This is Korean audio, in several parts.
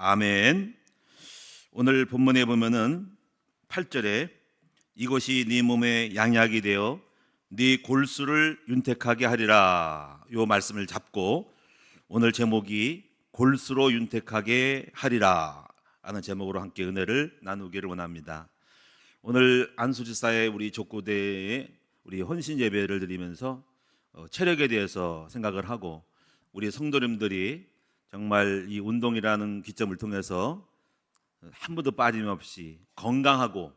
아멘. 오늘 본문에 보면은 8절에 이것이 네 몸의 양약이 되어 네 골수를 윤택하게 하리라, 요 말씀을 잡고 오늘 제목이 골수로 윤택하게 하리라 하는 제목으로 함께 은혜를 나누기를 원합니다. 오늘 안수지사의 우리 족구대에 우리 헌신 예배를 드리면서 체력에 대해서 생각을 하고, 우리 성도님들이 정말 이 운동이라는 기점을 통해서 한 번도 빠짐없이 건강하고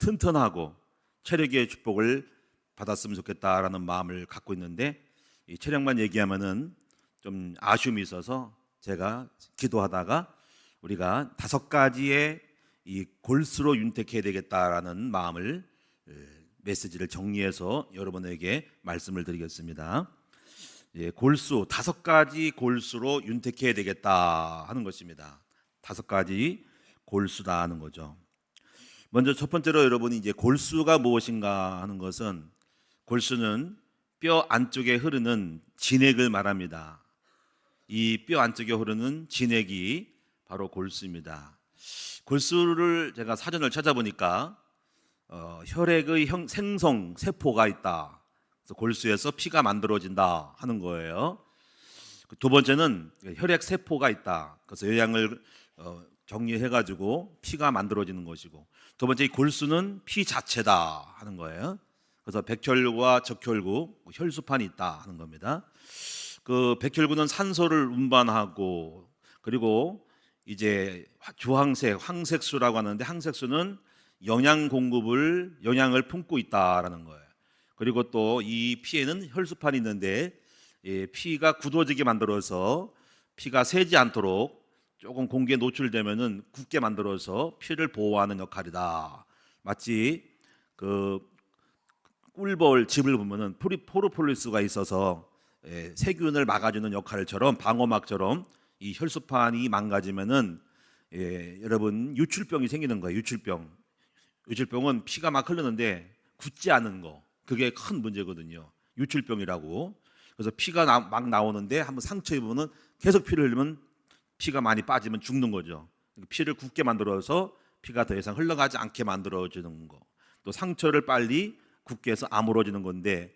튼튼하고 체력의 축복을 받았으면 좋겠다라는 마음을 갖고 있는데, 이 체력만 얘기하면은 좀 아쉬움이 있어서 제가 기도하다가 우리가 5가지의 이 골수로 윤택해야 되겠다라는 마음을, 메시지를 정리해서 여러분에게 말씀을 드리겠습니다. 골수, 5가지 골수로 윤택해야 되겠다 하는 것입니다. 5가지 골수다 하는 거죠. 먼저 첫 번째로 여러분이 이제 골수가 무엇인가 하는 것은, 골수는 뼈 안쪽에 흐르는 진액을 말합니다. 이 뼈 안쪽에 흐르는 진액이 바로 골수입니다. 골수를 제가 사전을 찾아보니까 혈액의 생성 세포가 있다. 그래서 골수에서 피가 만들어진다 하는 거예요. 두 번째는 혈액 세포가 있다. 그래서 영양을 정리해가지고 피가 만들어지는 것이고, 두 번째 이 골수는 피 자체다 하는 거예요. 그래서 백혈구와 적혈구, 혈수판이 있다 하는 겁니다. 그 백혈구는 산소를 운반하고, 그리고 이제 주황색, 황색수라고 하는데, 황색수는 영양을 품고 있다라는 거예요. 그리고 또 이 피에는 혈수판이 있는데, 피가 굳어지게 만들어서 피가 새지 않도록 조금 공기에 노출되면은 굳게 만들어서 피를 보호하는 역할이다. 마치 그 꿀벌 집을 보면은 포르폴리스가 있어서 세균을 막아주는 역할처럼, 방어막처럼 이 혈수판이 망가지면은 여러분 유출병이 생기는 거예요. 유출병은 피가 막 흐르는데 굳지 않은 거, 그게 큰 문제거든요. 유출병이라고. 그래서 피가 막 나오는데 한번 상처 입으면 계속 피를 흘리면 피가 많이 빠지면 죽는 거죠. 피를 굳게 만들어서 피가 더 이상 흘러가지 않게 만들어주는 거. 또 상처를 빨리 굳게 해서 아물어지는 건데,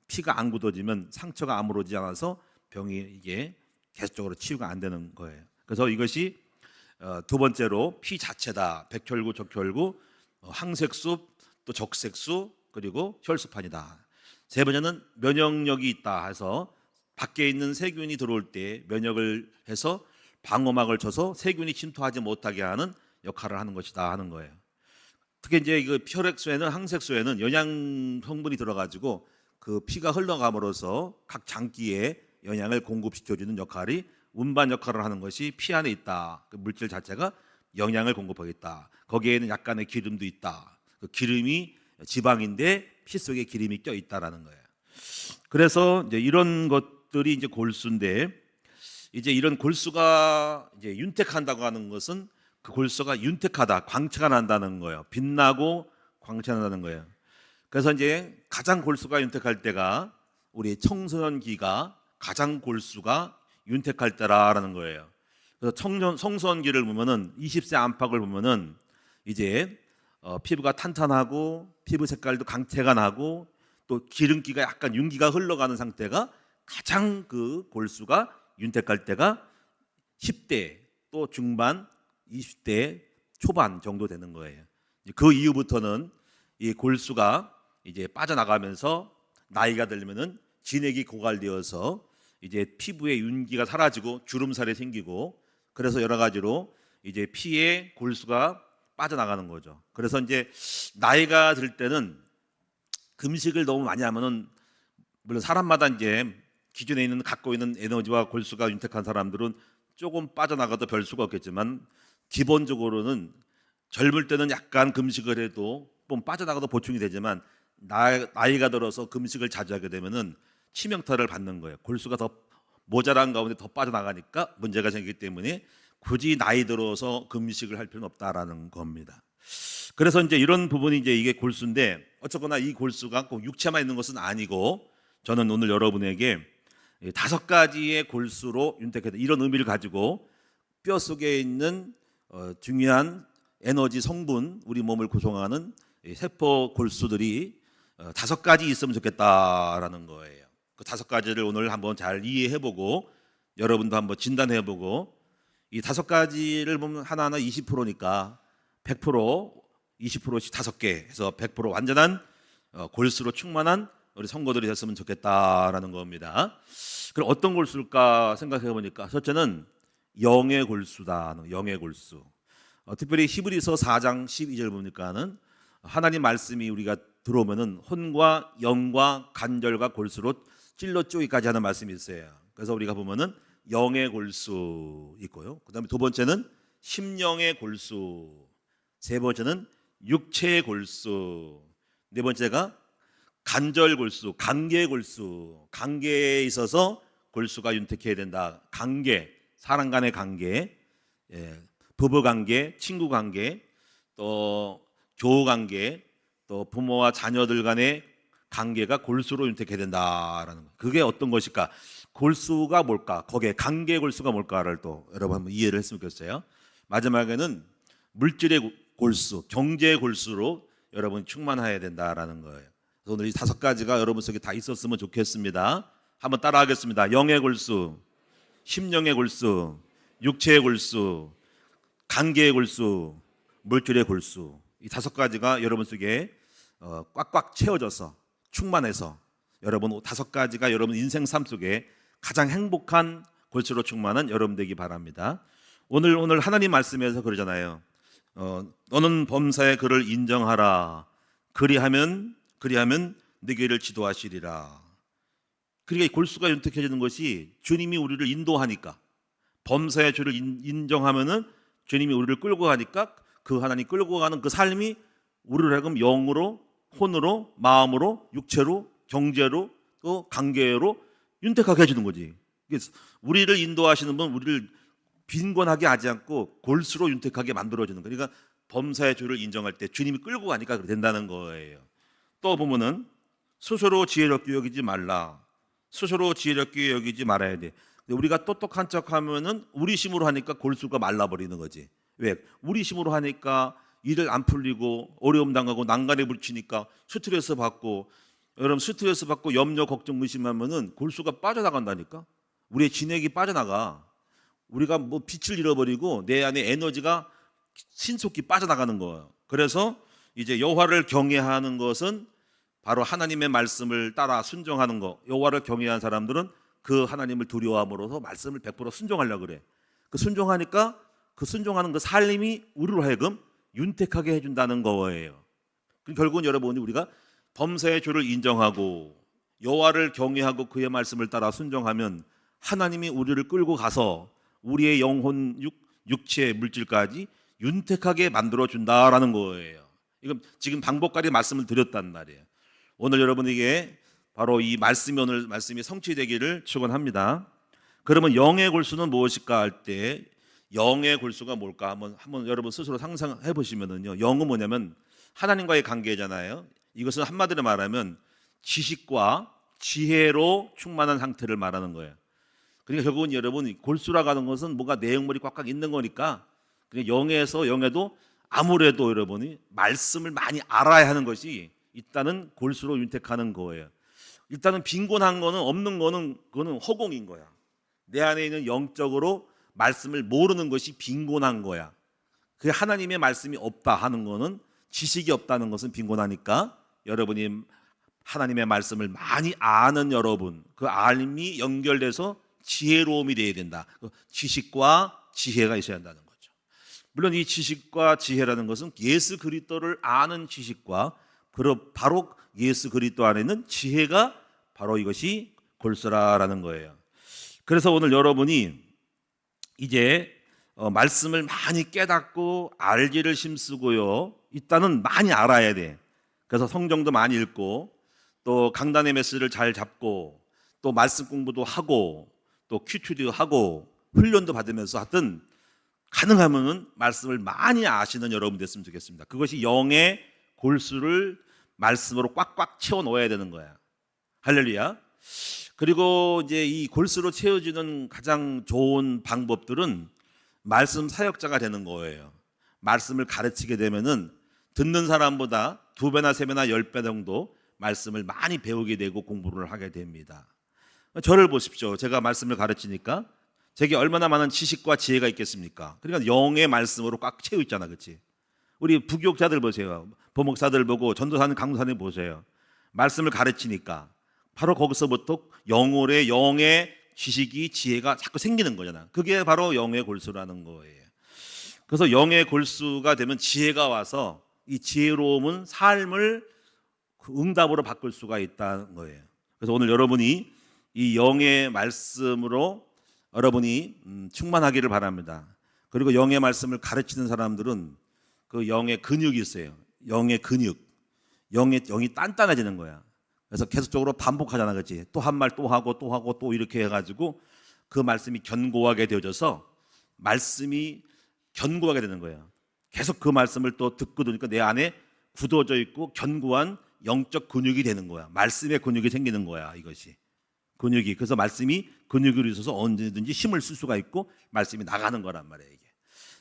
피가 안 굳어지면 상처가 아물어지지 않아서 병이 이게 계속적으로 치유가 안 되는 거예요. 그래서 이것이 두 번째로 피 자체다. 백혈구, 적혈구, 항색수, 또 적색수, 그리고 혈수판이다. 세 번째는 면역력이 있다 해서 밖에 있는 세균이 들어올 때 면역을 해서 방어막을 쳐서 세균이 침투하지 못하게 하는 역할을 하는 것이다 하는 거예요. 특히 이제 그 혈액수에는, 항색수에는 영양 성분이 들어가지고 그 피가 흘러감으로써 각 장기에 영양을 공급시켜주는 역할이, 운반 역할을 하는 것이 피 안에 있다. 그 물질 자체가 영양을 공급하겠다. 거기에는 약간의 기름도 있다. 그 기름이 지방인데 피 속에 기름이 껴 있다라는 거예요. 그래서 이제 이런 것들이 이제 골수인데, 이제 이런 골수가 이제 윤택한다고 하는 것은 그 골수가 윤택하다, 광채가 난다는 거예요. 빛나고 광채가 난다는 거예요. 그래서 이제 가장 골수가 윤택할 때가 우리 청소년기가 가장 골수가 윤택할 때라는 거예요. 그래서 청소년기를 보면은 20세 안팎을 보면은 이제 피부가 탄탄하고 피부 색깔도 광채가 나고 또 기름기가 약간 윤기가 흘러가는 상태가 가장 그 골수가 윤택할 때가 10대 또 중반, 20대 초반 정도 되는 거예요. 그 이후부터는 이 골수가 이제 빠져나가면서 나이가 들면은 진액이 고갈되어서 이제 피부에 윤기가 사라지고 주름살이 생기고, 그래서 여러 가지로 이제 피에 골수가 빠져나가는 거죠. 그래서 이제 나이가 들 때는 금식을 너무 많이 하면은, 물론 사람마다 이제 기존에 갖고 있는 에너지와 골수가 윤택한 사람들은 조금 빠져나가도 별 수가 없겠지만, 기본적으로는 젊을 때는 약간 금식을 해도 좀 빠져나가도 보충이 되지만, 나이가 들어서 금식을 자주 하게 되면은 치명타를 받는 거예요. 골수가 더 모자란 가운데 더 빠져나가니까 문제가 생기기 때문에 굳이 나이 들어서 금식을 할 필요는 없다라는 겁니다. 그래서 이제 이런 부분이 이제 이게 골수인데, 어쨌거나 이 골수가 꼭 육체만 있는 것은 아니고, 저는 오늘 여러분에게 5가지의 골수로 윤택해다, 이런 의미를 가지고 뼈 속에 있는 중요한 에너지 성분, 우리 몸을 구성하는 세포 골수들이 5가지 있으면 좋겠다라는 거예요. 그 5가지를 오늘 한번 잘 이해해보고 여러분도 한번 진단해보고, 이 5가지를 보면 하나하나 20%니까 100% 20%씩 5개 해서 100% 완전한 골수로 충만한 우리 성도들이 됐으면 좋겠다라는 겁니다. 그럼 어떤 골수일까 생각해 보니까 첫째는 영의 골수다. 영의 골수. 특별히 히브리서 4장 12절 보니까는 하나님 말씀이 우리가 들어오면은 혼과 영과 간절과 골수로 찔러 쪼기까지 하는 말씀이 있어요. 그래서 우리가 보면은 영의 골수 있고요. 그다음에 두 번째는 심령의 골수, 세 번째는 육체의 골수, 네 번째가 간절 골수, 관계 골수. 관계에 있어서 골수가 윤택해야 된다. 관계, 사람 간의 관계, 부부 관계, 친구 관계, 또 교우 관계, 또 부모와 자녀들 간의 관계가 골수로 윤택해야 된다라는 거. 그게 어떤 것일까? 골수가 뭘까? 거기에 관계 골수가 뭘까를 또 여러분 한번 이해를 했으면 좋겠어요. 마지막에는 물질의 골수, 경제의 골수로 여러분 충만해야 된다라는 거예요. 그래서 오늘 이 5가지가 여러분 속에 다 있었으면 좋겠습니다. 한번 따라하겠습니다. 영의 골수, 심령의 골수, 육체의 골수, 관계의 골수, 물질의 골수. 이 5가지가 여러분 속에 꽉꽉 채워져서 충만해서 여러분 5가지가 여러분 인생 삶 속에 가장 행복한 골수로 충만한 여러분 되기 바랍니다. 오늘 하나님 말씀에서 그러잖아요. 너는 범사의 그를 인정하라. 그리하면 네게를 지도하시리라. 그러니까 골수가 윤택해지는 것이 주님이 우리를 인도하니까, 범사의 주를 인정하면은 주님이 우리를 끌고 가니까 그 하나님 끌고 가는 그 삶이 우리를 하여금 영으로, 혼으로, 마음으로, 육체로, 경제로, 또 관계로 윤택하게 해주는 거지. 우리를 인도하시는 분, 우리를 빈곤하게 하지 않고 골수로 윤택하게 만들어주는 거예요. 그러니까 범사의 주를 인정할 때 주님이 끌고 가니까 그렇게 된다는 거예요. 또 보면은 스스로 지혜롭게 여기지 말라. 스스로 지혜롭게 여기지 말아야 돼. 근데 우리가 똑똑한 척하면은 우리 힘으로 하니까 골수가 말라버리는 거지. 왜? 우리 힘으로 하니까 일을 안 풀리고 어려움 당하고 난간에 부딪히니까 스트레스 받고, 여러분 스트레스 받고 염려 걱정 의심하면은 골수가 빠져나간다니까. 우리의 진액이 빠져나가. 우리가 뭐 빛을 잃어버리고 내 안에 에너지가 신속히 빠져나가는 거예요. 그래서 이제 여호와를 경외하는 것은 바로 하나님의 말씀을 따라 순종하는 거. 여호와를 경외한 사람들은 그 하나님을 두려워함으로써 말씀을 100% 순종하려고 그래. 그 순종하니까 그 순종하는 그 삶이 우리로 하여금 윤택하게 해준다는 거예요. 결국은 여러분이 우리가 범사의 주를 인정하고 여호와를 경외하고 그의 말씀을 따라 순종하면 하나님이 우리를 끌고 가서 우리의 영혼, 육체, 물질까지 윤택하게 만들어준다라는 거예요. 이건 지금 방법까지 말씀을 드렸단 말이에요. 오늘 여러분에게 바로 이 말씀이, 오늘 말씀이 성취되기를 축원합니다. 그러면 영의 골수는 무엇일까 할 때, 영의 골수가 뭘까 한번 여러분 스스로 상상해 보시면은요, 영은 뭐냐면 하나님과의 관계잖아요. 이것은 한마디로 말하면 지식과 지혜로 충만한 상태를 말하는 거예요. 그러니까 결국은 여러분 골수라고 하는 것은 뭔가 내용물이 꽉꽉 있는 거니까, 그러니까 영에서 영에도 아무래도 여러분이 말씀을 많이 알아야 하는 것이 일단은 골수로 윤택하는 거예요. 일단은 빈곤한 거는, 없는 거는 그거는 허공인 거야. 내 안에 있는 영적으로 말씀을 모르는 것이 빈곤한 거야. 그 하나님의 말씀이 없다 하는 거는, 지식이 없다는 것은 빈곤하니까 여러분이 하나님의 말씀을 많이 아는 여러분, 그 알미 연결돼서 지혜로움이 되어야 된다. 지식과 지혜가 있어야 한다는 거죠. 물론 이 지식과 지혜라는 것은 예수 그리스도를 아는 지식과 바로 예수 그리스도 안에 있는 지혜가 바로 이것이 골수라라는 거예요. 그래서 오늘 여러분이 이제 말씀을 많이 깨닫고 알기를 힘쓰고요, 일단은 많이 알아야 돼. 그래서 성경도 많이 읽고, 또 강단의 메시지를 잘 잡고, 또 말씀 공부도 하고, 또 큐티도 하고, 훈련도 받으면서 하여튼 가능하면 말씀을 많이 아시는 여러분 됐으면 좋겠습니다. 그것이 영의 골수를 말씀으로 꽉꽉 채워 넣어야 되는 거야. 할렐루야. 그리고 이제 이 골수로 채워지는 가장 좋은 방법들은 말씀 사역자가 되는 거예요. 말씀을 가르치게 되면은 듣는 사람보다 2배나 3배나 10배 정도 말씀을 많이 배우게 되고 공부를 하게 됩니다. 저를 보십시오. 제가 말씀을 가르치니까 제게 얼마나 많은 지식과 지혜가 있겠습니까? 그러니까 영의 말씀으로 꽉 채워 있잖아, 그렇지? 우리 부교육자들 보세요. 보목사들 보고 전도사님, 강도사님 보세요. 말씀을 가르치니까 바로 거기서부터 영의 지식이, 지혜가 자꾸 생기는 거잖아. 그게 바로 영의 골수라는 거예요. 그래서 영의 골수가 되면 지혜가 와서 이 지혜로움은 삶을 응답으로 바꿀 수가 있다는 거예요. 그래서 오늘 여러분이 이 영의 말씀으로 여러분이 충만하기를 바랍니다. 그리고 영의 말씀을 가르치는 사람들은 그 영의 근육이 있어요. 영의 근육, 영이 단단해지는 거야. 그래서 계속적으로 반복하잖아, 그렇지? 또 한 말 또 하고 또 하고 또 이렇게 해가지고 그 말씀이 견고하게 되어져서 말씀이 견고하게 되는 거예요. 계속 그 말씀을 또 듣고 들으니까 내 안에 굳어져 있고 견고한 영적 근육이 되는 거야. 말씀의 근육이 생기는 거야, 이것이. 근육이. 그래서 말씀이 근육으로 있어서 언제든지 힘을 쓸 수가 있고 말씀이 나가는 거란 말이에요, 이게.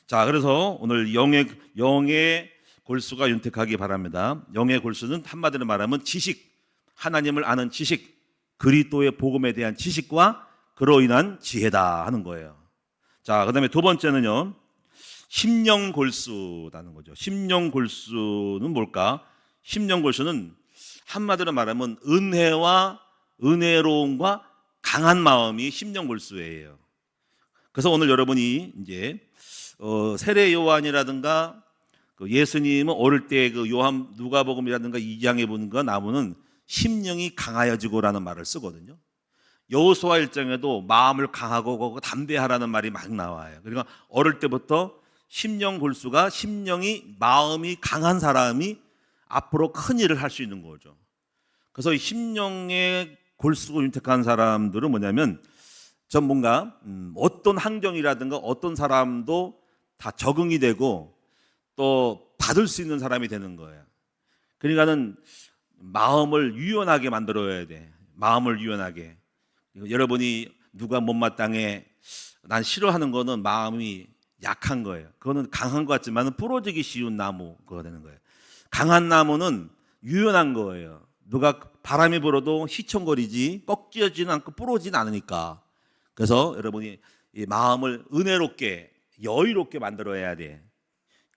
자, 그래서 오늘 영의 골수가 윤택하기 바랍니다. 영의 골수는 한마디로 말하면 지식, 하나님을 아는 지식, 그리스도의 복음에 대한 지식과 그로 인한 지혜다 하는 거예요. 자, 그다음에 두 번째는요, 심령 골수라는 거죠. 심령 골수는 뭘까? 심령 골수는 한마디로 말하면 은혜와 은혜로움과 강한 마음이 심령 골수예요. 그래서 오늘 여러분이 이제 세례 요한이라든가 그 예수님은 어릴 때 그 요한 누가복음이라든가 2장에 보는 거 나무는 심령이 강하여지고라는 말을 쓰거든요. 여호수아 1장에도 마음을 강하고 담대하라는 말이 막 나와요. 그러니까 어릴 때부터 심령 골수가, 마음이 강한 사람이 앞으로 큰 일을 할 수 있는 거죠. 그래서 심령의 골수가 윤택한 사람들은 뭐냐면 전 뭔가 어떤 환경이라든가 어떤 사람도 다 적응이 되고 또 받을 수 있는 사람이 되는 거예요. 그러니까는 마음을 유연하게 만들어야 돼. 마음을 유연하게. 여러분이 누가 못마땅해 난 싫어하는 거는 마음이 약한 거예요. 그거는 강한 것 같지만 부러지기 쉬운 나무가 되는 거예요. 강한 나무는 유연한 거예요. 누가 바람이 불어도 휘청거리지 꺾여지는 않고 부러지는 않으니까. 그래서 여러분이 이 마음을 은혜롭게 여유롭게 만들어야 돼.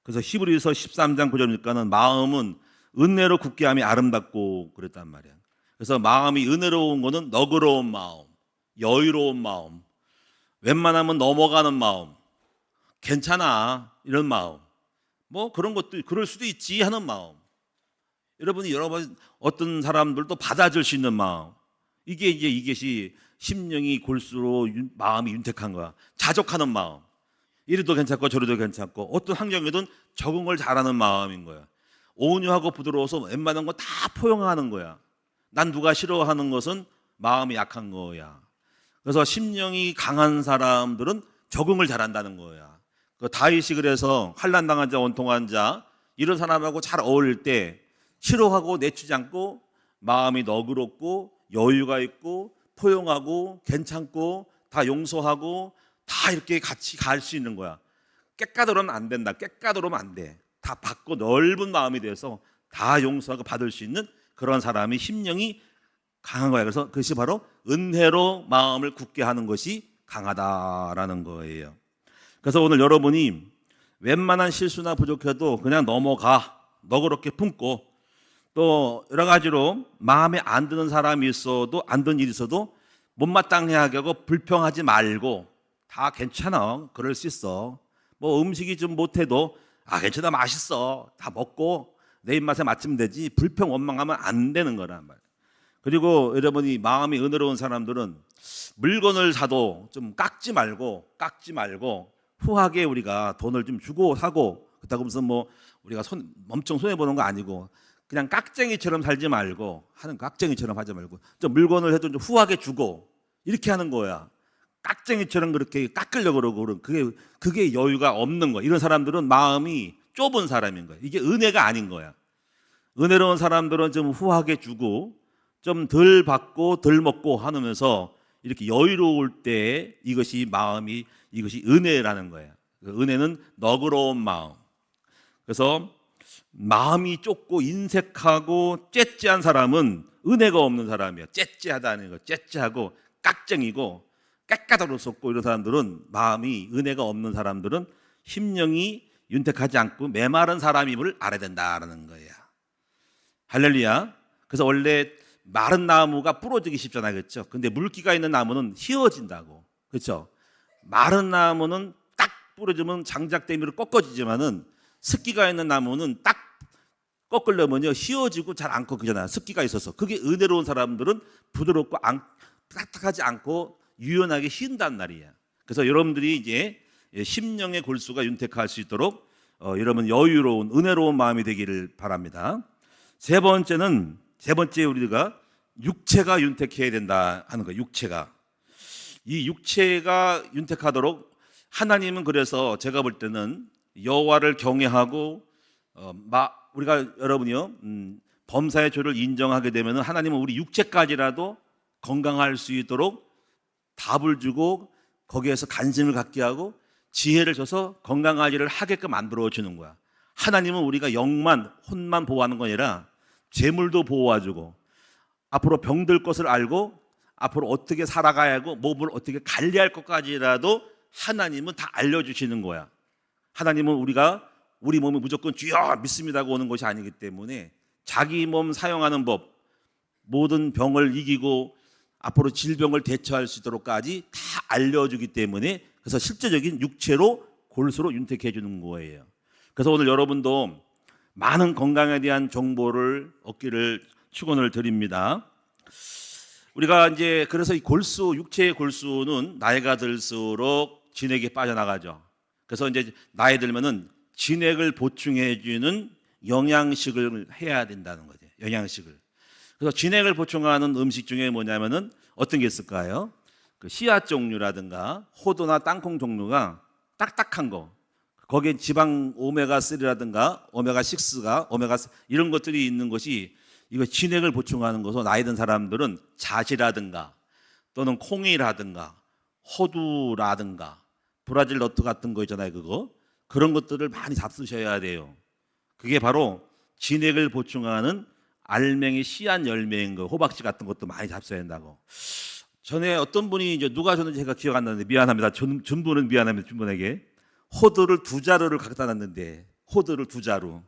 그래서 히브리서 13장 9절이니까는 마음은 은혜로 굳게 함이 아름답고 그랬단 말이야. 그래서 마음이 은혜로운 거는 너그러운 마음, 여유로운 마음, 웬만하면 넘어가는 마음, 괜찮아 이런 마음, 뭐 그런 것도 그럴 수도 있지 하는 마음. 여러분이 여러 번 어떤 사람들도 받아줄 수 있는 마음, 이것이 심령이 골수로 마음이 윤택한 거야. 자족하는 마음, 이리도 괜찮고 저리도 괜찮고 어떤 환경에든 적응을 잘하는 마음인 거야. 온유하고 부드러워서 웬만한 거 다 포용하는 거야. 난 누가 싫어하는 것은 마음이 약한 거야. 그래서 심령이 강한 사람들은 적응을 잘한다는 거야. 그 다윗이 그래서 환난당한 자, 원통한 자 이런 사람하고 잘 어울릴 때 싫어하고 내치지 않고 마음이 너그럽고 여유가 있고 포용하고 괜찮고 다 용서하고 다 이렇게 같이 갈 수 있는 거야. 깨까들어면 안 된다. 깨까들어면 안 돼. 다 받고 넓은 마음이 돼서 다 용서하고 받을 수 있는 그런 사람이 심령이 강한 거야. 그래서 그것이 바로 은혜로 마음을 굳게 하는 것이 강하다라는 거예요. 그래서 오늘 여러분이 웬만한 실수나 부족해도 그냥 넘어가, 너그럽게 품고 또 여러 가지로 마음에 안 드는 사람이 있어도 안 드는 일이 있어도 못마땅해하게 하고 불평하지 말고 다 괜찮아, 그럴 수 있어. 뭐 음식이 좀 못해도 괜찮아, 맛있어, 다 먹고 내 입맛에 맞추면 되지 불평 원망하면 안 되는 거란 말이에요. 그리고 여러분이 마음이 은혜로운 사람들은 물건을 사도 좀 깎지 말고 후하게 우리가 돈을 좀 주고 사고 그렇다고 무슨 뭐 우리가 엄청 손해보는 거 아니고 그냥 깍쟁이처럼 살지 말고 깍쟁이처럼 하지 말고 좀 물건을 해도 좀 후하게 주고 이렇게 하는 거야. 깍쟁이처럼 그렇게 깎으려고 그러고 그게 여유가 없는 거야. 이런 사람들은 마음이 좁은 사람인 거야. 이게 은혜가 아닌 거야. 은혜로운 사람들은 좀 후하게 주고 좀 덜 받고 덜 먹고 하면서 이렇게 여유로울 때 이것이 은혜라는 거야. 은혜는 너그러운 마음. 그래서 마음이 좁고 인색하고 째째한 사람은 은혜가 없는 사람이야. 째째하다는 거. 째째하고 깍쟁이고 깨까다롭고 이런 사람들은, 마음이 은혜가 없는 사람들은 심령이 윤택하지 않고 메마른 사람임을 알아야 된다라는 거야. 할렐루야. 그래서 원래 마른 나무가 부러지기 쉽잖아요, 그렇죠? 근데 물기가 있는 나무는 휘어진다고, 그렇죠? 마른 나무는 딱 부러지면 장작대미로 꺾어지지만은 습기가 있는 나무는 딱 꺾으려면요 휘어지고 잘 안 꺾이잖아요. 습기가 있어서. 그게 은혜로운 사람들은 부드럽고 딱딱하지 않고 유연하게 휘인단 말이야. 그래서 여러분들이 이제 심령의 골수가 윤택할 수 있도록 여러분 여유로운 은혜로운 마음이 되기를 바랍니다. 세 번째 우리가 육체가 윤택해야 된다 하는 거예요. 이 육체가 윤택하도록 하나님은, 그래서 제가 볼 때는 여호와를 경외하고 우리가 여러분이요 범사의 죄를 인정하게 되면 하나님은 우리 육체까지라도 건강할 수 있도록 답을 주고 거기에서 간증을 갖게 하고 지혜를 줘서 건강한 일을 하게끔 만들어 주는 거야. 하나님은 우리가 영만 혼만 보호하는 거 아니라 재물도 보호해주고 앞으로 병들 것을 알고 앞으로 어떻게 살아가야 하고 몸을 어떻게 관리할 것까지라도 하나님은 다 알려주시는 거야. 하나님은 우리 몸이 무조건 주여 믿습니다고 오는 것이 아니기 때문에 자기 몸 사용하는 법, 모든 병을 이기고 앞으로 질병을 대처할 수 있도록까지 다 알려주기 때문에, 그래서 실제적인 육체로 골수로 윤택해 주는 거예요. 그래서 오늘 여러분도 많은 건강에 대한 정보를 얻기를 축원을 드립니다. 우리가 이제 그래서 이 골수, 육체의 골수는 나이가 들수록 진액이 빠져나가죠. 그래서 이제 나이 들면은 진액을 보충해 주는 영양식을 해야 된다는 거죠. 영양식을. 그래서 진액을 보충하는 음식 중에 뭐냐면은 어떤 게 있을까요? 그 씨앗 종류라든가 호두나 땅콩 종류가 딱딱한 거, 거기에 지방 오메가3라든가 오메가6가 이런 것들이 있는 것이, 이거 진액을 보충하는 것으로 나이 든 사람들은 잣이라든가 또는 콩이라든가 호두라든가 브라질 너트 같은 거 있잖아요. 그런 것들을 많이 잡수셔야 돼요. 그게 바로 진액을 보충하는 알맹이 씨앗 열매인 거, 호박씨 같은 것도 많이 잡숴야 된다고. 전에 어떤 분이 이제 누가 줬는지 제가 기억 안 나는데 미안합니다. 준분은 미안합니다. 준분에게 호두를 2자루를 갖다 놨는데, 호두를 2자루.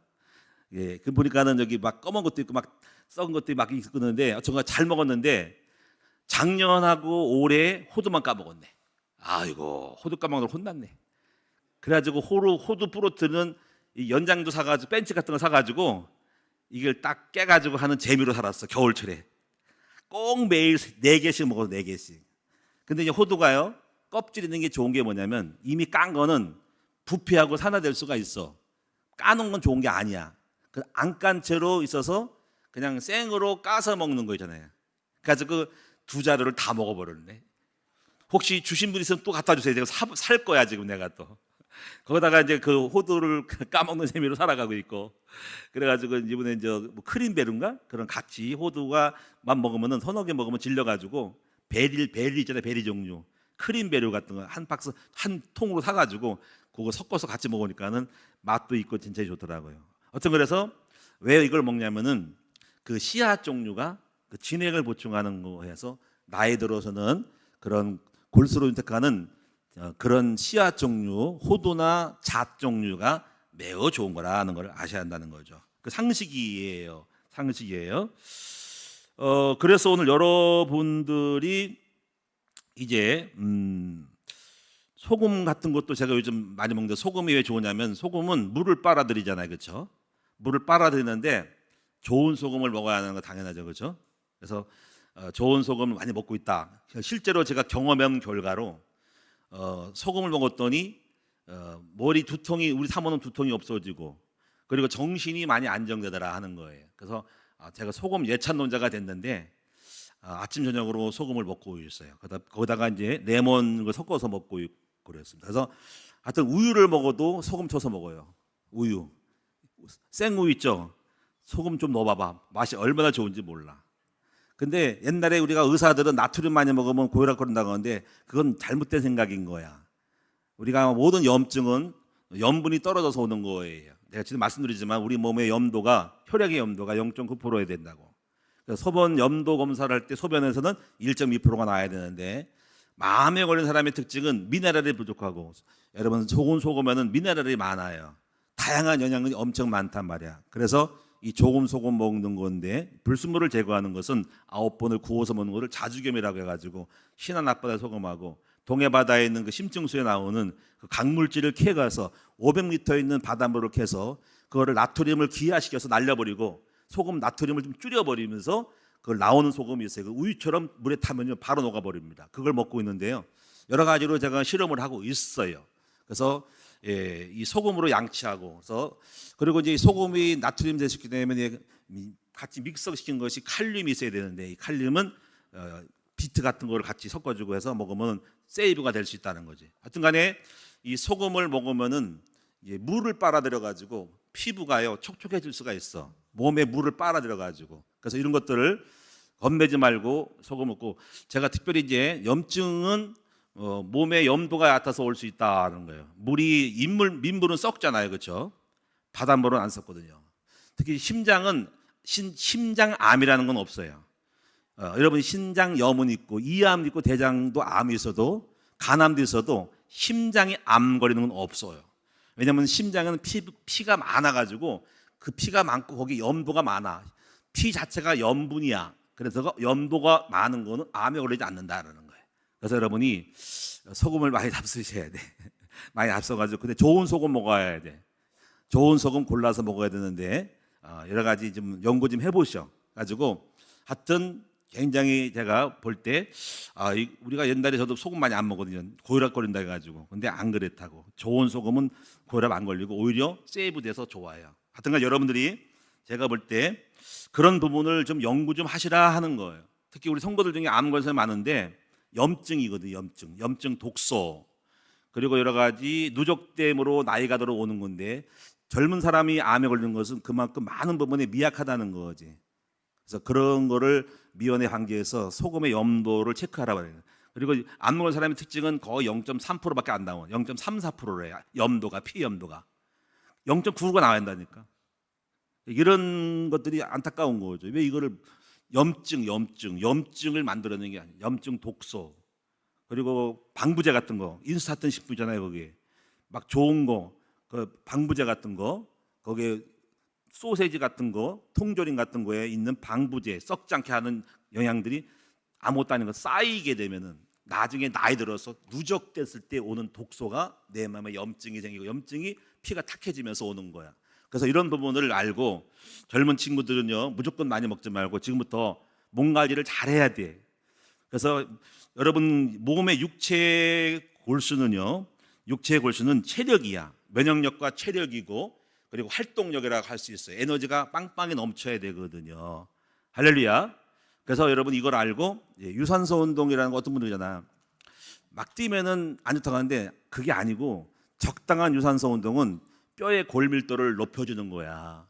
예, 그 보니까는 여기 막 검은 것도 있고 막 썩은 것도 막 있었는데 정말 잘 먹었는데 작년하고 올해 호두만 까먹었네. 아이고, 호두 까먹는 걸 혼났네. 그래가지고 호두 부러뜨는 이 연장도 사가지고 벤치 같은 거 사가지고 이걸 딱 깨가지고 하는 재미로 살았어. 겨울철에 꼭 매일 4개씩 먹어서 4개씩. 근데 이제 호두가요 껍질 있는 게 좋은 게 뭐냐면 이미 깐 거는 부패하고 산화될 수가 있어. 까놓은 건 좋은 게 아니야. 안 깐 채로 있어서 그냥 생으로 까서 먹는 거 있잖아요. 그래서 그 2자루를 다 먹어버렸네. 혹시 주신 분 있으면 또 갖다 주세요. 제가 살 거야 지금 내가 또. 거기다가 이제 그 호두를 까먹는 재미로 살아가고 있고, 그래가지고 이번에 이제 뭐 크림베르인가 그런 같이 호두가만 먹으면은 3-4개 먹으면 질려가지고 베리 있잖아요. 베리 종류 크림베르 같은 거 한 박스 한 통으로 사가지고 그거 섞어서 같이 먹으니까는 맛도 있고 진짜 좋더라고요. 어쨌든 그래서 왜 이걸 먹냐면은 그 씨앗 종류가 그 진액을 보충하는 거 해서 나이 들어서는 그런 골수로 윤택하는 그런 씨앗 종류, 호두나 잣 종류가 매우 좋은 거라는 걸 아셔야 한다는 거죠. 그 상식이에요. 그래서 오늘 여러분들이 이제 소금 같은 것도 제가 요즘 많이 먹는데, 소금이 왜 좋으냐면 소금은 물을 빨아들이잖아요, 그렇죠? 물을 빨아들이는데 좋은 소금을 먹어야 하는 거 당연하죠, 그렇죠? 그래서 좋은 소금을 많이 먹고 있다. 실제로 제가 경험한 결과로 소금을 먹었더니 머리 두통이, 우리 사모는 두통이 없어지고, 그리고 정신이 많이 안정되더라 하는 거예요. 그래서 제가 소금 예찬론자가 됐는데 아침 저녁으로 소금을 먹고 있어요. 거기다가 이제 레몬을 섞어서 먹고 그랬습니다. 그래서 하여튼 우유를 먹어도 소금 쳐서 먹어요. 우유, 생우유 있죠? 소금 좀 넣어봐봐. 맛이 얼마나 좋은지 몰라. 근데 옛날에 우리가 의사들은 나트륨 많이 먹으면 고혈압 걸린다고 하는데 그건 잘못된 생각인 거야. 우리가 모든 염증은 염분이 떨어져서 오는 거예요. 내가 지금 말씀드리지만 우리 몸의 염도가 혈액의 염도가 0.9%야 된다고. 그래서 소변 염도 검사를 할 때 소변에서는 1.2%가 나와야 되는데 마음에 걸린 사람의 특징은 미네랄이 부족하고 여러분 좋은 소금에는 미네랄이 많아요. 다양한 영양이 엄청 많단 말이야. 그래서 이 조금 소금 먹는 건데 불순물을 제거하는 것은 9번을 구워서 먹는 것을 자주겸이라고 해가지고 신안 앞바다 소금하고 동해바다에 있는 그 심증수에 나오는 그 강물질을 캐가서 500리터 있는 바닷물을 캐서 그거를 나트륨을 기화시켜서 날려버리고 소금 나트륨을 좀 줄여버리면서 그걸 나오는 소금이 있어요. 그 우유처럼 물에 타면요 바로 녹아버립니다. 그걸 먹고 있는데요. 여러 가지로 제가 실험을 하고 있어요. 그래서 이 소금으로 양치하고 그리고 이제 소금이 나트륨 대시키기 때문에 같이 믹서시킨 것이 칼륨이 있어야 되는데 이 칼륨은 비트 같은 거를 같이 섞어주고 해서 먹으면 세이브가 될 수 있다는 거지. 하여튼간에 이 소금을 먹으면은 물을 빨아들여 가지고 피부가요 촉촉해질 수가 있어. 몸에 물을 빨아들여 가지고. 그래서 이런 것들을 겁내지 말고 소금 먹고 제가 특별히 이제 염증은 몸의 염도가 얕아서 올 수 있다는 거예요. 민물은 썩잖아요, 그렇죠? 바닷물은 안 썩거든요. 특히 심장은 심장암이라는 건 없어요. 여러분 신장 염은 있고 이암 있고 대장도 암이 있어도 간암도 있어도 심장이 암 걸리는 건 없어요. 왜냐하면 심장은 피가 많아가지고 그 피가 많고 거기 염도가 많아. 피 자체가 염분이야. 그래서 염도가 많은 거는 암에 걸리지 않는다는 거예요. 그래서 여러분이 소금을 많이 잡수셔야 돼. 많이 잡숴가지고 근데 좋은 소금 먹어야 돼. 좋은 소금 골라서 먹어야 되는데 여러 가지 좀 연구 좀 해보셔. 가지고 하여튼 굉장히 제가 볼 때 우리가 옛날에 저도 소금 많이 안 먹거든요. 고혈압 걸린다 해가지고. 근데 안 그랬다고. 좋은 소금은 고혈압 안 걸리고 오히려 세이브돼서 좋아요. 하여튼간 여러분들이 제가 볼 때 그런 부분을 좀 연구 좀 하시라 하는 거예요. 특히 우리 성도들 중에 암 걸린 사람이 많은데 염증이거든요. 염증 독소 그리고 여러 가지 누적됨으로 나이가 들어오는 건데 젊은 사람이 암에 걸리는 것은 그만큼 많은 부분에 미약하다는 거지. 그래서 그런 거를 미연에 관계해서 소금의 염도를 체크하라고 해요. 그리고 암 걸린 사람의 특징은 거의 0.3%밖에 안 나와. 0.34%래요. 피 염도가 0.9가 나와야 한다니까. 이런 것들이 안타까운 거죠. 왜 이거를 염증을 만들어내는 게 아니에요. 염증 독소 그리고 방부제 같은 거 인스타틴 식품이잖아요. 거기에 막 좋은 거 그 방부제 같은 거 거기에 소세지 같은 거 통조림 같은 거에 있는 방부제 썩지 않게 하는 영양들이 아무것도 아닌 거 쌓이게 되면은 나중에 나이 들어서 누적됐을 때 오는 독소가 내 마음에 염증이 생기고 염증이 피가 탁해지면서 오는 거야. 그래서 이런 부분을 알고 젊은 친구들은요 무조건 많이 먹지 말고 지금부터 몸 관리를 잘해야 돼. 그래서 여러분 몸의 육체의 골수는 체력이야. 면역력과 체력이고 그리고 활동력이라고 할 수 있어요. 에너지가 빵빵히 넘쳐야 되거든요. 할렐루야. 그래서 여러분 이걸 알고 유산소 운동이라는 거 어떤 분들이잖아. 막 뛰면은 안 좋다고 하는데 그게 아니고 적당한 유산소 운동은 뼈의 골밀도를 높여주는 거야.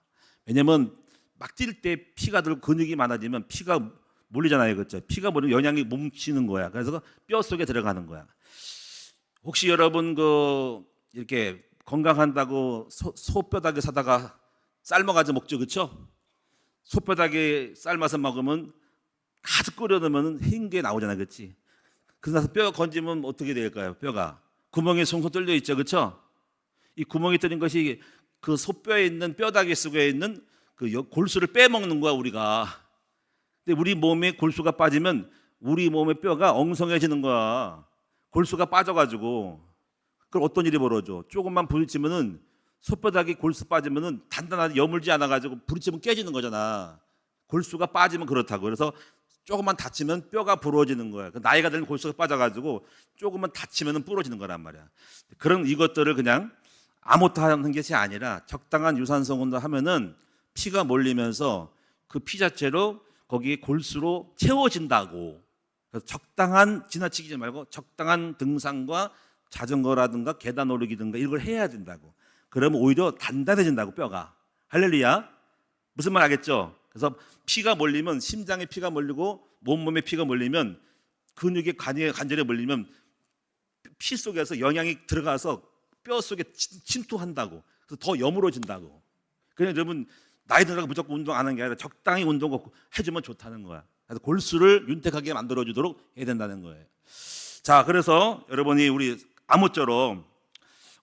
왜냐면 막 뛸 때 피가 들고 근육이 많아지면 피가 몰리잖아요. 그렇죠? 피가 몰리면 영양이 뭉치는 거야. 그래서 뼈 속에 들어가는 거야. 혹시 여러분 이렇게 건강한다고 소뼈다귀 사다가 삶아가지고 먹죠, 그렇죠? 소뼈다귀 삶아서 먹으면 가득 끓여 넣으면 흰 게 나오잖아요, 그렇지? 그래서 뼈 건지면 어떻게 될까요? 뼈가 구멍에 송송 뚫려 있죠, 그렇죠? 이 구멍이 뚫린 것이 그 소뼈에 있는 뼈다귀 속에 있는 그 골수를 빼먹는 거야 우리가. 근데 우리 몸에 골수가 빠지면 우리 몸의 뼈가 엉성해지는 거야. 골수가 빠져가지고. 그럼 어떤 일이 벌어져? 조금만 부딪히면은 소뼈다귀 골수 빠지면은 단단하게 여물지 않아가지고 부딪히면 깨지는 거잖아. 골수가 빠지면 그렇다고. 그래서 조금만 다치면 뼈가 부러지는 거야. 나이가 들면 골수가 빠져가지고 조금만 다치면은 부러지는 거란 말이야. 그런 이것들을 그냥 아무것도 하는 것이 아니라 적당한 유산소 운동 하면은 피가 몰리면서 그 피 자체로 거기에 골수로 채워진다고. 그래서 지나치지 말고 적당한 등산과 자전거라든가 계단 오르기든가 이걸 해야 된다고. 그러면 오히려 단단해진다고 뼈가. 할렐루야. 무슨 말 알겠죠? 그래서 피가 몰리면 심장에 피가 몰리고 몸에 피가 몰리면 근육에 관절에 몰리면 피 속에서 영양이 들어가서 뼈 속에 침투한다고. 그래서 더 여물어진다고. 그래서 여러분 나이 들어가 무조건 운동 안 하는 게 아니라 적당히 운동 해주면 좋다는 거야. 그래서 골수를 윤택하게 만들어주도록 해야 된다는 거예요. 자, 그래서 여러분이 우리 아무쪼록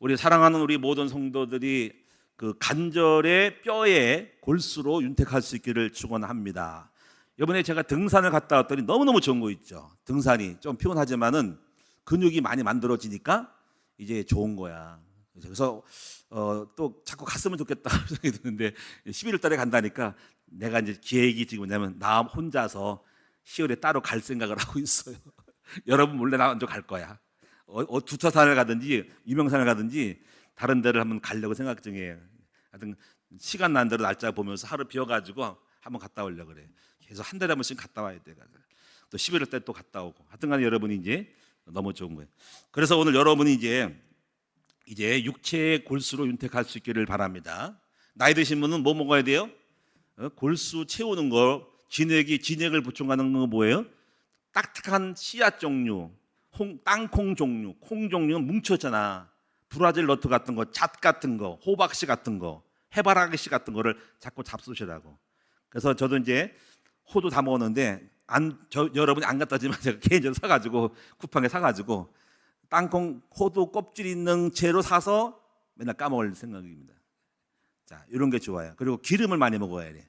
우리 사랑하는 우리 모든 성도들이 그 관절의 뼈에 골수로 윤택할 수 있기를 축원합니다. 이번에 제가 등산을 갔다 왔더니 너무너무 좋은 거 있죠. 등산이 좀 피곤하지만은 근육이 많이 만들어지니까 이제 좋은 거야. 그래서 또 자꾸 갔으면 좋겠다 생각이 드는데 11월 달에 간다니까 내가 이제 계획이 지금 뭐냐면 나 혼자서 10월에 따로 갈 생각을 하고 있어요. 여러분 몰래 나 먼저 갈 거야. 두타산을 가든지 유명산을 가든지 다른 데를 한번 가려고 생각 중이에요. 하여튼 시간 난 대로 날짜 보면서 하루 비워가지고 한번 갔다 오려고 그래. 계속 한 달에 한 번씩 갔다 와야 돼. 또 11월 때 또 갔다 오고. 하여튼간에 여러분이 이제 너무 좋은 거예요. 그래서 오늘 여러분이 이제 육체의 골수로 윤택할 수 있기를 바랍니다. 나이 드신 분은 뭐 먹어야 돼요? 골수 채우는 거, 진액을 보충하는 거 뭐예요? 딱딱한 씨앗 종류, 땅콩 종류, 콩 종류는 뭉쳤잖아. 브라질 너트 같은 거, 잣 같은 거, 호박씨 같은 거, 해바라기씨 같은 거를 자꾸 잡수시라고. 그래서 저도 이제 호두 다 먹었는데 여러분이 안 갖다 주면 제가 개인적으로 사가지고 쿠팡에 사가지고 땅콩 호두 껍질 있는 채로 사서 맨날 까먹을 생각입니다. 자, 이런 게 좋아요. 그리고 기름을 많이 먹어야 돼.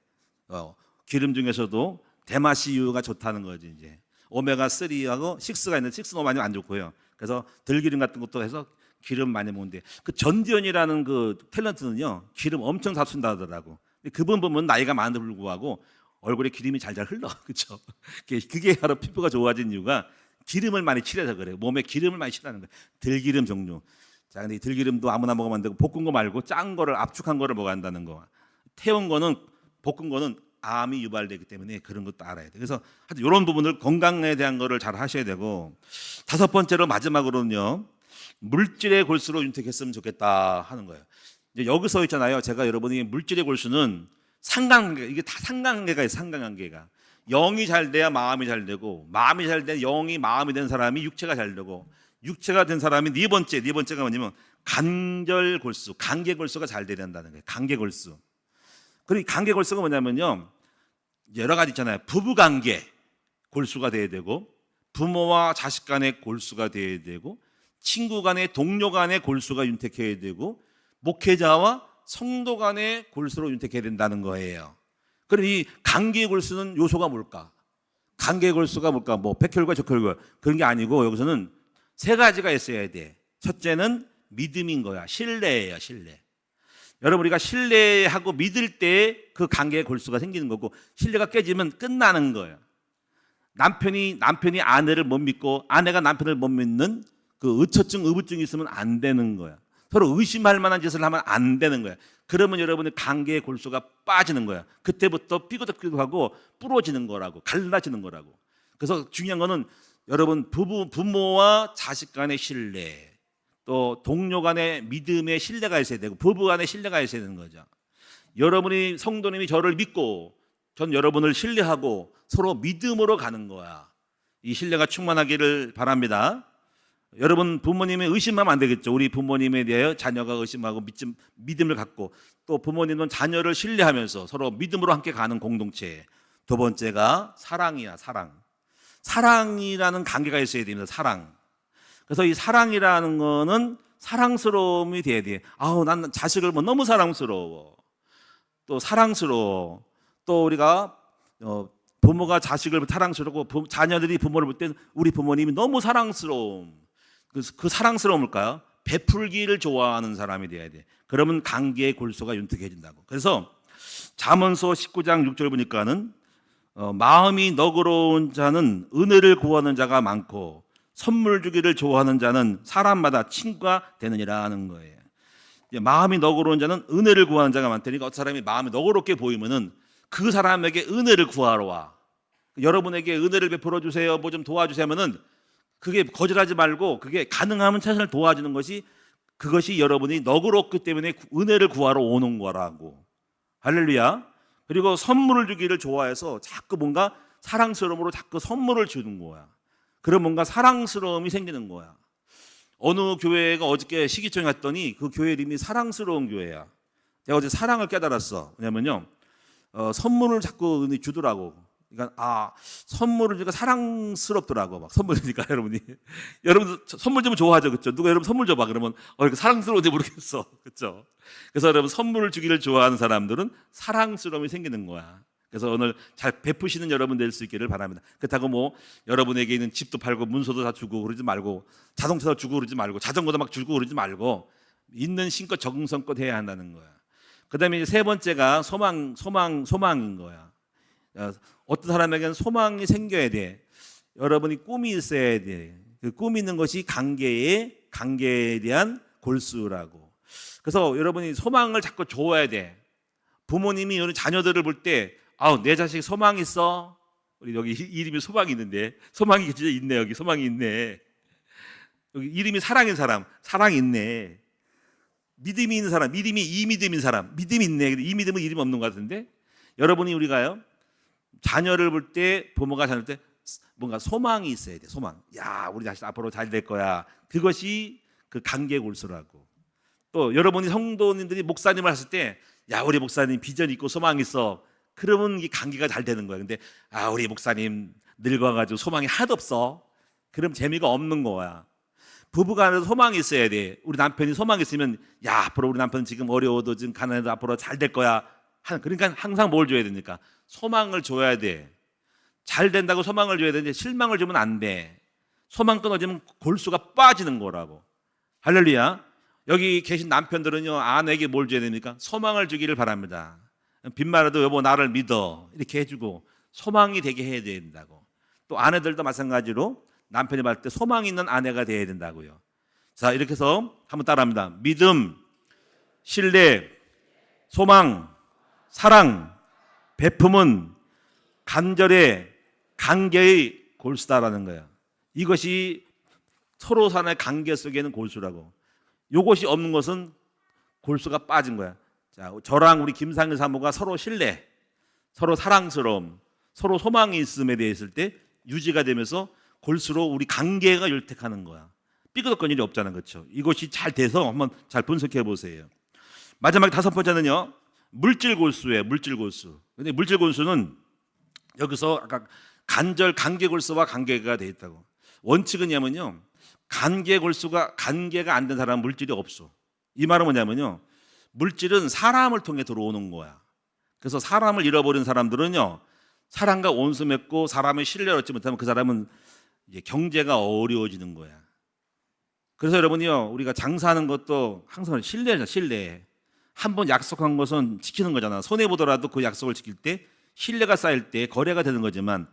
기름 중에서도 대마씨유가 좋다는 거지. 이제 오메가 3하고 6가 있는데 6는 너무 많이 안 좋고요. 그래서 들기름 같은 것도 해서 기름 많이 먹는데 그 전지현이라는 그 탤런트는요 기름 엄청 잡순다 하더라고. 근데 그분 보면 나이가 많은데 불구하고 얼굴에 기름이 잘잘 흘러. 그렇죠? 그게 바로 피부가 좋아진 이유가 기름을 많이 칠해서 그래요. 몸에 기름을 많이 칠하는 거예요. 들기름 종류. 자, 근데 이 들기름도 아무나 먹으면 안 되고 볶은 거 말고 짠 거를 압축한 거를 먹어야 한다는 거. 태운 거는 볶은 거는 암이 유발되기 때문에 그런 것도 알아야 돼. 그래서 하여튼 이런 부분을 건강에 대한 거를 잘 하셔야 되고 다섯 번째로 마지막으로는요. 물질의 골수로 윤택했으면 좋겠다 하는 거예요. 이제 여기서 있잖아요. 제가 여러분이 물질의 골수는 상관관계, 이게 다 상관관계가 있어요. 상관관계가. 영이 잘 돼야 마음이 잘 되고 마음이 잘 돼야 영이 마음이 된 사람이 육체가 잘 되고 육체가 된 사람이 네 번째가 뭐냐면 관절골수, 관계골수가 잘 돼야 된다는 거예요. 관계골수. 그리고 관계골수가 뭐냐면요. 여러 가지 있잖아요. 부부관계 골수가 돼야 되고 부모와 자식 간의 골수가 돼야 되고 친구 간의 동료 간의 골수가 윤택해야 되고 목회자와 성도 간의 골수로 윤택해야 된다는 거예요. 그럼 이 관계의 골수는 요소가 뭘까? 관계의 골수가 뭘까? 뭐 백혈과 적혈과 그런 게 아니고 여기서는 세 가지가 있어야 돼. 첫째는 믿음인 거야. 신뢰예요. 신뢰. 여러분 우리가 신뢰하고 믿을 때 그 관계의 골수가 생기는 거고 신뢰가 깨지면 끝나는 거예요. 남편이 아내를 못 믿고 아내가 남편을 못 믿는 그 의처증, 의부증이 있으면 안 되는 거야. 서로 의심할 만한 짓을 하면 안 되는 거야. 그러면 여러분의 관계의 골수가 빠지는 거야. 그때부터 삐그덕삐그덕하고 부러지는 거라고, 갈라지는 거라고. 그래서 중요한 거는 여러분 부모와 자식 간의 신뢰, 또 동료 간의 믿음의 신뢰가 있어야 되고 부부 간의 신뢰가 있어야 되는 거죠. 여러분이 성도님이 저를 믿고 전 여러분을 신뢰하고 서로 믿음으로 가는 거야. 이 신뢰가 충만하기를 바랍니다. 여러분 부모님이 의심하면 안 되겠죠. 우리 부모님에 대하여 자녀가 의심하고 믿음을 갖고 또 부모님은 자녀를 신뢰하면서 서로 믿음으로 함께 가는 공동체. 두 번째가 사랑이야. 사랑이라는 관계가 있어야 됩니다. 사랑. 그래서 이 사랑이라는 거는 사랑스러움이 돼야 돼. 아우 난 자식을 뭐 너무 사랑스러워. 또 사랑스러워. 또 우리가 부모가 자식을 사랑스럽고 자녀들이 부모를 볼 때 우리 부모님이 너무 사랑스러움. 그 사랑스러움일까요? 베풀기를 좋아하는 사람이 돼야 돼. 그러면 관계의 골수가 윤택해진다고. 그래서 잠언서 19장 6절 보니까는 마음이 너그러운 자는 은혜를 구하는 자가 많고 선물 주기를 좋아하는 자는 사람마다 친구가 되느니라 하는 거예요. 마음이 너그러운 자는 은혜를 구하는 자가 많다니까 어떤 사람이 마음이 너그럽게 보이면은 그 사람에게 은혜를 구하러 와. 여러분에게 은혜를 베풀어 주세요. 뭐 좀 도와주세요 하면은 그게 거절하지 말고 그게 가능하면 최선을 도와주는 것이 그것이 여러분이 너그럽기 때문에 은혜를 구하러 오는 거라고. 할렐루야. 그리고 선물을 주기를 좋아해서 자꾸 뭔가 사랑스러움으로 자꾸 선물을 주는 거야. 그럼 뭔가 사랑스러움이 생기는 거야. 어느 교회가 어저께 시기청에 갔더니 그 교회 이름이 사랑스러운 교회야. 내가 어제 사랑을 깨달았어. 왜냐면요, 선물을 자꾸 주더라고. 그러니까 선물을 주니까 사랑스럽더라고. 막 선물 주니까 여러분이 여러분 선물 주면 좋아하죠, 그렇죠? 누가 여러분 선물 줘봐 그러면 이렇게 사랑스러운지 모르겠어, 그렇죠? 그래서 여러분 선물을 주기를 좋아하는 사람들은 사랑스러움이 생기는 거야. 그래서 오늘 잘 베푸시는 여러분 될 수 있기를 바랍니다. 그렇다고 뭐 여러분에게 있는 집도 팔고 문서도 다 주고 그러지 말고, 자동차도 주고 그러지 말고, 자전거도 막 주고 그러지 말고, 있는 신껏 정성껏 해야 한다는 거야. 그다음에 이제 세 번째가 소망인 거야. 어떤 사람에게는 소망이 생겨야 돼. 여러분이 꿈이 있어야 돼. 그 꿈 있는 것이 관계에 대한 골수라고. 그래서 여러분이 소망을 자꾸 줘야 돼. 부모님이 우리 자녀들을 볼 때, 내 자식 소망 있어. 우리 여기 이름이 소망이 있는데, 소망이 진짜 있네. 여기 소망이 있네. 여기 이름이 사랑인 사람, 사랑이 있네. 믿음이 있는 사람, 이믿음인 사람, 믿음이 있네. 이 믿음은 이름이 없는 것 같은데, 여러분이 우리가요, 자녀를 볼 때, 부모가 자녀를 볼 때 뭔가 소망이 있어야 돼. 소망. 야, 우리 자식 앞으로 잘 될 거야. 그것이 그 관계 골수라고. 또 여러분이 성도님들이 목사님을 하실 때, 야, 우리 목사님 비전 있고 소망 있어. 그러면 이 관계가 잘 되는 거야. 근데 우리 목사님 늙어가지고 소망이 하나도 없어. 그럼 재미가 없는 거야. 부부간에도 소망이 있어야 돼. 우리 남편이 소망이 있으면, 야, 앞으로 우리 남편 지금 어려워도 지금 가난해도 앞으로 잘 될 거야. 그러니까 항상 뭘 줘야 되니까 소망을 줘야 돼. 잘 된다고 소망을 줘야 되는데 실망을 주면 안 돼. 소망 끊어지면 골수가 빠지는 거라고. 할렐루야. 여기 계신 남편들은요, 아내에게 뭘 줘야 됩니까? 소망을 주기를 바랍니다. 빈말해도 여보 나를 믿어 이렇게 해주고 소망이 되게 해야 된다고. 또 아내들도 마찬가지로 남편이 봤을 때 소망 있는 아내가 되어야 된다고요. 자, 이렇게 해서 한번 따라합니다. 믿음, 신뢰, 소망, 사랑, 베품은 간절의 관계의 골수다라는 거예요. 이것이 서로 간의 관계 속에는 골수라고. 이것이 없는 것은 골수가 빠진 거야. 자, 저랑 우리 김상일 사모가 서로 신뢰, 서로 사랑스러움, 서로 소망이 있음에 대해 있을 때 유지가 되면서 골수로 우리 관계가 윤택하는 거야. 삐그덕거릴 일이 없잖아, 그렇죠? 이것이 잘 돼서 한번 잘 분석해 보세요. 마지막 다섯 번째는요, 물질 골수예요. 물질 골수. 근데 물질 골수는 여기서 아까 관계 골수와 관계가 돼 있다고. 원칙은 뭐냐면요, 관계가 안 된 사람은 물질이 없어. 이 말은 뭐냐면요, 물질은 사람을 통해 들어오는 거야. 그래서 사람을 잃어버린 사람들은요, 사람과 원수 맺고 사람의 신뢰를 얻지 못하면 그 사람은 이제 경제가 어려워지는 거야. 그래서 여러분이요, 우리가 장사하는 것도 항상 신뢰죠. 신뢰. 한번 약속한 것은 지키는 거잖아. 손해 보더라도 그 약속을 지킬 때 신뢰가 쌓일 때 거래가 되는 거지만,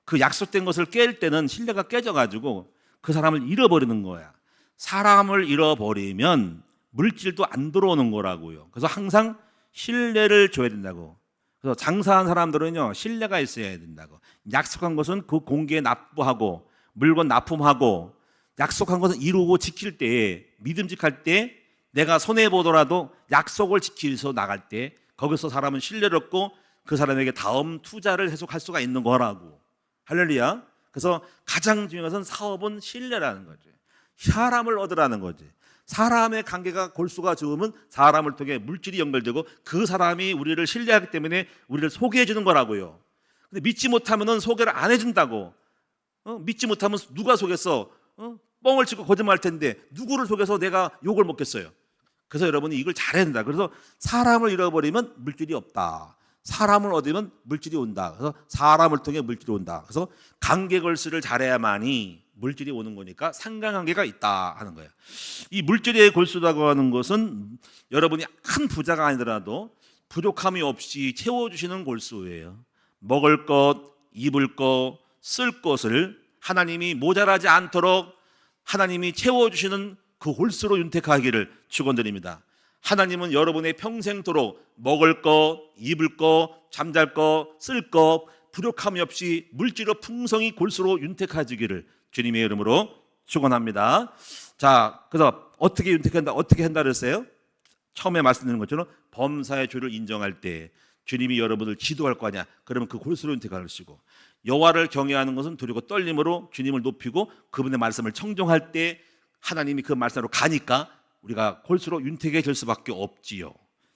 그 약속된 것을 깰 때는 신뢰가 깨져가지고 그 사람을 잃어버리는 거야. 사람을 잃어버리면 물질도 안 들어오는 거라고요. 그래서 항상 신뢰를 줘야 된다고. 그래서 장사한 사람들은요, 신뢰가 있어야 된다고. 약속한 것은 그 공기에 납부하고 물건 납품하고 약속한 것은 이루고 지킬 때, 믿음직할 때, 내가 손해보더라도 약속을 지키면서 나갈 때 거기서 사람은 신뢰를 얻고 그 사람에게 다음 투자를 계속할 수가 있는 거라고. 할렐루야. 그래서 가장 중요한 것은 사업은 신뢰라는 거죠. 사람을 얻으라는 거지. 사람의 관계가 골수가 좋으면 사람을 통해 물질이 연결되고 그 사람이 우리를 신뢰하기 때문에 우리를 소개해 주는 거라고요. 근데 믿지 못하면 소개를 안 해준다고. 믿지 못하면 누가 속였어? 뻥을 치고 거짓말할 텐데 누구를 속여서 내가 욕을 먹겠어요? 그래서 여러분이 이걸 잘해야 된다. 그래서 사람을 잃어버리면 물질이 없다. 사람을 얻으면 물질이 온다. 그래서 사람을 통해 물질이 온다. 그래서 관계골수를 잘해야만이 물질이 오는 거니까 상관관계가 있다 하는 거예요. 이 물질의 골수라고 하는 것은 여러분이 큰 부자가 아니더라도 부족함이 없이 채워주시는 골수예요. 먹을 것, 입을 것, 쓸 것을 하나님이 모자라지 않도록 하나님이 채워주시는 그 골수로 윤택하기를 축원드립니다. 하나님은 여러분의 평생토록 먹을 것, 입을 것, 잠잘 것, 쓸 것 부족함이 없이 물질로 풍성히 골수로 윤택하시기를 주님의 이름으로 축원합니다. 자, 그래서 어떻게 윤택한다, 어떻게 한다 그랬어요? 처음에 말씀드린 것처럼 범사의 죄를 인정할 때 주님이 여러분을 지도할 거 아니야. 그러면 그 골수로 윤택하시고, 여호와를 경외하는 것은 두렵고 떨림으로 주님을 높이고 그분의 말씀을 청종할 때 하나님이 그 말씀으로 가니까 우리가 골수로 윤택해질 수밖에 없지요.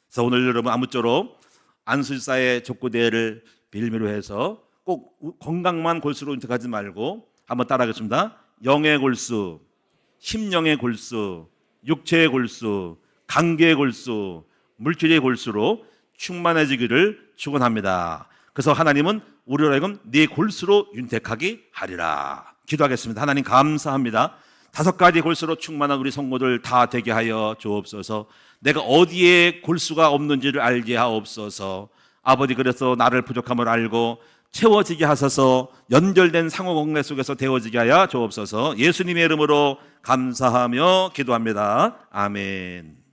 그래서 오늘 여러분 아무쪼록 안술사의 족구대회를 빌미로 해서 꼭 건강만 골수로 윤택하지 말고 한번 따라하겠습니다. 영의 골수, 심령의 골수, 육체의 골수, 관계의 골수, 물질의 골수로 충만해지기를 축원합니다. 그래서 하나님은 우리로 하여금 네 골수로 윤택하게 하리라. 기도하겠습니다. 하나님 감사합니다. 5가지 골수로 충만한 우리 성도들 다 되게 하여 주옵소서. 내가 어디에 골수가 없는지를 알게 하옵소서. 아버지, 그래서 나를 부족함을 알고 채워지게 하소서. 연결된 상호관계 속에서 되어지게 하여 주옵소서. 예수님의 이름으로 감사하며 기도합니다. 아멘.